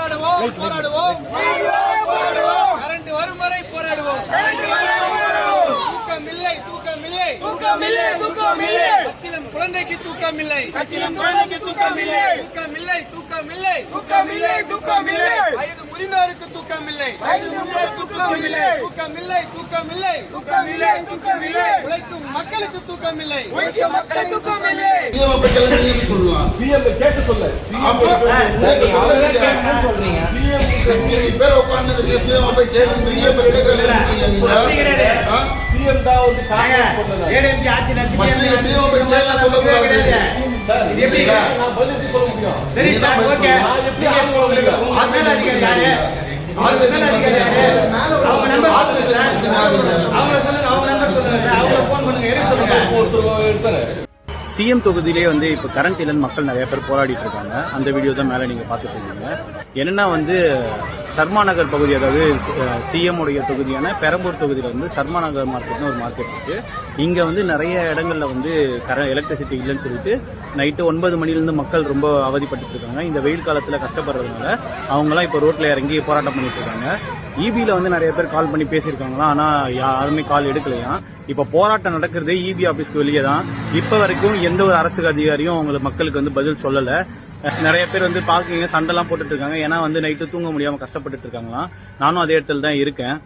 போராடுவோம் கரண்ட் வரும் வரை போராடுவோம். தூக்கமில்லை அச்சிலம் குழந்தைக்கு தூக்கமில்லை. வயது முதிர்ந்தோருக்கு தூக்கமில்லை. உழைக்கும் மக்களுக்கு தூக்கமில்லை. சிஎம் கேட்க சொல்ல சிஎம் தான் வந்து சொல்ல முடியும். சரி சார், ஓகே. எப்படி சிஎம் தொகுதியிலே வந்து இப்போ கரண்ட் இல்லைன்னு மக்கள் நிறைய பேர் போராடிட்டு இருக்காங்க. அந்த வீடியோ தான் மேலே நீங்கள் பார்த்துட்டு இருக்கீங்க. என்னன்னா வந்து சர்மா நகர் பகுதி, அதாவது சிஎம் உடைய தொகுதியான பெரம்பூர் தொகுதியில் வந்து சர்மா நகர் மார்க்கெட்னு ஒரு மார்க்கெட் இருக்கு. இங்க வந்து நிறைய இடங்கள்ல வந்து எலக்ட்ரிசிட்டி இல்லைன்னு சொல்லிட்டு நைட்டு 9 மணிலிருந்து மக்கள் ரொம்ப அவதிப்பட்டு இருக்காங்க. இந்த வெயில் காலத்துல கஷ்டப்படுறதுனால அவங்கலாம் இப்போ ரோட்ல இறங்கி போராட்டம் பண்ணிட்டு இருக்காங்க. இபில வந்து நிறைய பேர் கால் பண்ணி பேசியிருக்காங்களா, ஆனா யாருமே கால் எடுக்கலையா. இப்ப போராட்டம் நடக்கிறதே இபி ஆபீஸ்க்கு வெளியே தான். இப்ப வரைக்கும் எந்த ஒரு அரசு அதிகாரியும் அவங்களுக்கு மக்களுக்கு வந்து பதில் சொல்லல. நிறைய பேர் வந்து பாக்குறீங்க, சண்டெல்லாம் போட்டுட்டு இருக்காங்க. ஏன்னா வந்து நைட்டு தூங்க முடியாம கஷ்டப்பட்டு இருக்காங்களாம். நானும் அதே இடத்துல தான் இருக்கேன்.